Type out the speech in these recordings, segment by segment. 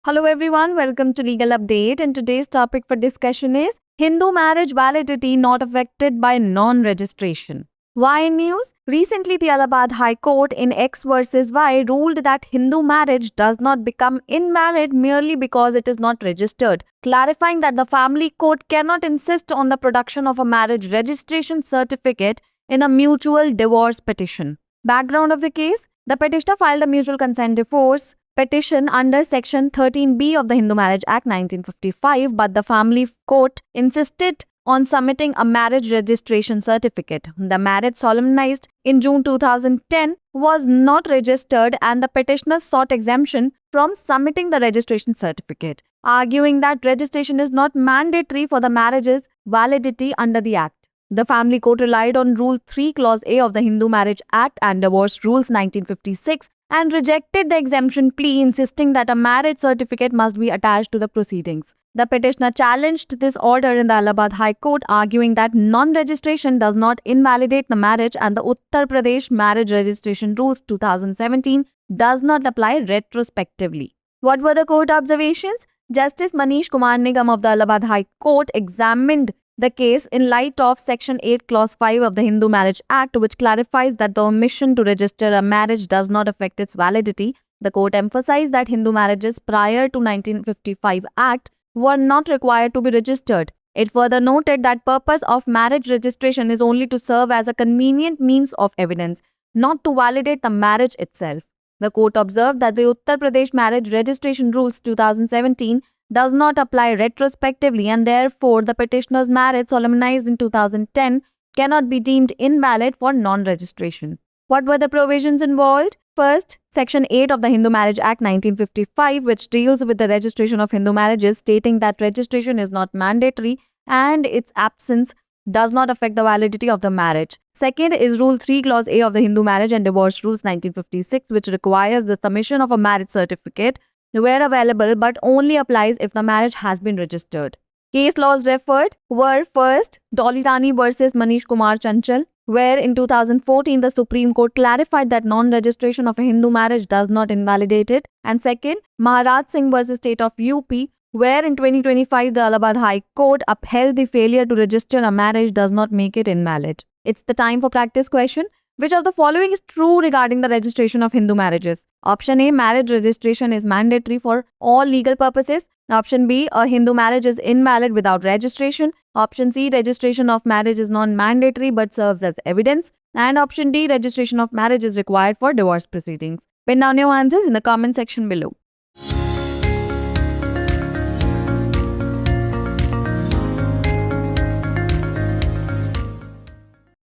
Hello everyone, welcome to Legal Update, and today's topic for discussion is Hindu marriage validity not affected by non-registration. Why news? Recently, the Allahabad High Court in X versus Y ruled that Hindu marriage does not become invalid merely because it is not registered, clarifying that the family court cannot insist on the production of a marriage registration certificate in a mutual divorce petition. Background of the case: the petitioner filed a mutual consent divorce petition under Section 13B of the Hindu Marriage Act 1955, but the family court insisted on submitting a marriage registration certificate. The marriage solemnized in June 2010 was not registered, and the petitioner sought exemption from submitting the registration certificate, arguing that registration is not mandatory for the marriage's validity under the Act. The family court relied on Rule 3 Clause A of the Hindu Marriage Act and Divorce Rules 1956 and rejected the exemption plea, insisting that a marriage certificate must be attached to the proceedings. The petitioner challenged this order in the Allahabad High Court, arguing that non-registration does not invalidate the marriage and the Uttar Pradesh Marriage Registration Rules 2017 does not apply retrospectively. What were the court observations? Justice Manish Kumar Nigam of the Allahabad High Court examined the case in light of Section 8 Clause 5 of the Hindu Marriage Act, which clarifies that the omission to register a marriage does not affect its validity. The court emphasized that Hindu marriages prior to 1955 Act were not required to be registered. It further noted that purpose of marriage registration is only to serve as a convenient means of evidence, not to validate the marriage itself. The court observed that the Uttar Pradesh Marriage Registration Rules 2017 does not apply retrospectively, and therefore the petitioner's marriage solemnized in 2010 cannot be deemed invalid for non-registration. What were the provisions involved? First, Section 8 of the Hindu Marriage Act 1955, which deals with the registration of Hindu marriages, stating that registration is not mandatory and its absence does not affect the validity of the marriage. Second is Rule 3 Clause A of the Hindu Marriage and Divorce Rules 1956, which requires the submission of a marriage certificate where available, but only applies if the marriage has been registered. Case laws referred were: first, Dolly Rani versus Manish Kumar Chanchal, where in 2014 the Supreme Court clarified that non-registration of a Hindu marriage does not invalidate it; and second, Maharaj Singh versus State of UP, where in 2025 the Allahabad High Court upheld the failure to register a marriage does not make it invalid. It's the time for practice question. Which of the following is true regarding the registration of Hindu marriages? Option A, marriage registration is mandatory for all legal purposes. Option B, a Hindu marriage is invalid without registration. Option C, registration of marriage is non-mandatory but serves as evidence. And option D, registration of marriage is required for divorce proceedings. Pin down your answers in the comment section below.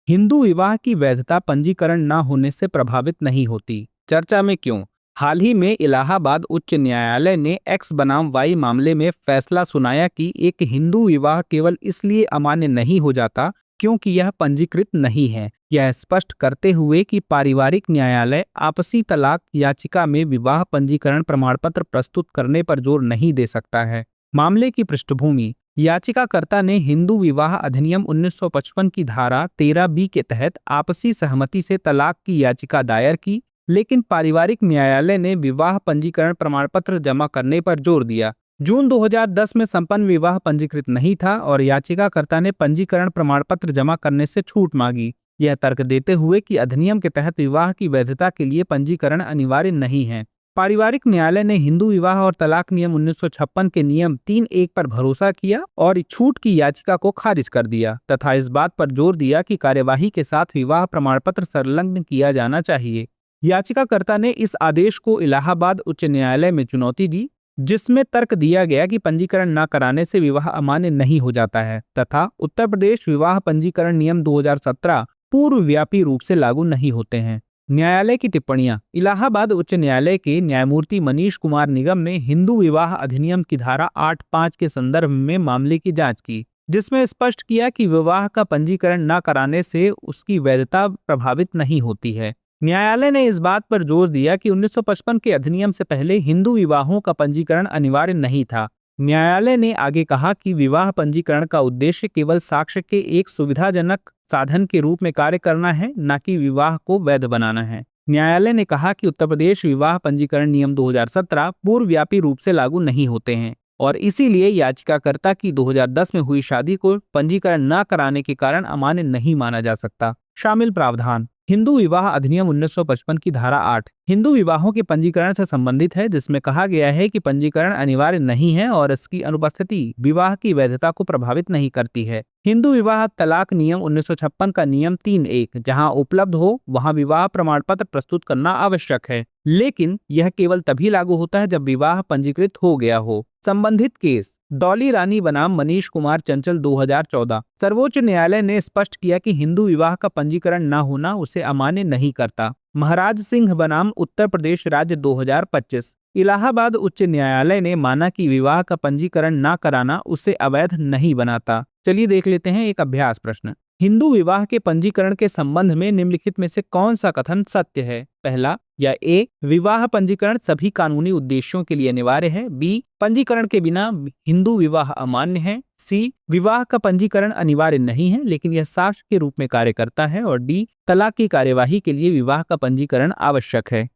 Hindu विवाह की वैधता पंजीकरण न होने से प्रभावित नहीं होती, चर्चा में क्यों? हाल ही में इलाहाबाद उच्च न्यायालय ने एक्स बनाम वाई मामले में फैसला सुनाया कि एक हिंदू विवाह केवल इसलिए अमान्य नहीं हो जाता क्योंकि यह पंजीकृत नहीं है। यह स्पष्ट करते हुए कि पारिवारिक न्यायालय आपसी तलाक याचिका में विवाह पंजीकरण प्रमाणपत्र प्रस्तुत करने पर जोर नहीं दे सकता है। मामले की पृष्ठभूमि: याचिकाकर्ता ने हिंदू विवाह अधिनियम 1955 की धारा 13B के तहत आपसी सहमति से तलाक की याचिका दायर की, लेकिन पारिवारिक न्यायालय ने विवाह पंजीकरण प्रमाणपत्र जमा करने पर जोर दिया। जून 2010 में संपन्न विवाह पंजीकृत नहीं था और याचिकाकर्ता ने पंजीकरण प्रमाणपत्र जमा करने से छूट मांगी, यह तर्क देते हुए कि अधिनियम के तहत विवाह की वैधता के लिए पंजीकरण अनिवार्य नहीं है। पारिवारिक न्यायालय ने हिंदू विवाह और तलाक नियम 1956 के नियम 3(1) पर भरोसा किया और छूट की याचिका को खारिज कर दिया तथा इस बात पर जोर दिया कि कार्यवाही के साथ विवाह प्रमाणपत्र संलग्न किया जाना चाहिए। याचिकाकर्ता ने इस आदेश को इलाहाबाद उच्च न्यायालय में चुनौती दी, जिसमें तर्क दिया गया कि पंजीकरण न कराने से विवाह अमान्य नहीं हो जाता है तथा उत्तर प्रदेश विवाह पंजीकरण नियम 2017 पूर्वव्यापी रूप से लागू नहीं होते हैं। न्यायालय की टिप्पणियां: इलाहाबाद उच्च न्यायालय के न्यायमूर्ति मनीष कुमार निगम ने हिंदू विवाह अधिनियम की धारा 8(5) के संदर्भ में मामले की जांच की, जिसमें स्पष्ट किया कि विवाह का पंजीकरण न कराने से उसकी वैधता प्रभावित नहीं होती है। न्यायालय ने इस बात पर जोर दिया कि 1955 के अधिनियम से पहले हिंदू विवाहों का पंजीकरण अनिवार्य नहीं था। न्यायालय ने आगे कहा कि विवाह पंजीकरण का उद्देश्य केवल साक्ष्य के एक सुविधाजनक साधन के रूप में कार्य करना है, न कि विवाह को वैध बनाना है। न्यायालय ने कहा कि उत्तर प्रदेश विवाह पंजीकरण नियम 2017 पूर्वव्यापी रूप से लागू नहीं होते हैं और इसीलिए याचिकाकर्ता की 2010 में हुई शादी को पंजीकरण न कराने के कारण अमान्य नहीं माना जा सकता। शामिल प्रावधान। हिंदू विवाह अधिनियम 1955 की धारा 8 हिंदू विवाहों के पंजीकरण से संबंधित है, जिसमें कहा गया है कि पंजीकरण अनिवार्य नहीं है और इसकी अनुपस्थिति विवाह की वैधता को प्रभावित नहीं करती है। हिंदू विवाह तलाक नियम 1956 का नियम 3(1) जहां उपलब्ध हो वहां विवाह प्रमाण पत्र प्रस्तुत करना आवश्यक है, लेकिन यह केवल तभी लागू होता है जब विवाह पंजीकृत हो गया हो। संबंधित केस डॉली रानी बनाम मनीष कुमार चंचल 2014। सर्वोच्च न्यायालय ने स्पष्ट किया कि हिंदू विवाह का पंजीकरण न होना उसे अमान्य नहीं करता। महाराज सिंह बनाम उत्तर प्रदेश राज्य 2025। इलाहाबाद उच्च न्यायालय ने माना कि विवाह का पंजीकरण न कराना उसे अवैध नहीं बनाता। चलिए देख लेते हैं एक अभ्यास प्रश्न। हिंदू विवाह के पंजीकरण के संबंध में निम्नलिखित में से कौन सा कथन सत्य है? पहला, या ए, विवाह पंजीकरण सभी कानूनी उद्देश्यों के लिए अनिवार्य है। बी, पंजीकरण के बिना हिंदू विवाह अमान्य है। सी, विवाह का पंजीकरण अनिवार्य नहीं है लेकिन यह साक्ष्य के रूप में कार्य करता है। और डी, तलाक की कार्यवाही के लिए विवाह का पंजीकरण आवश्यक है।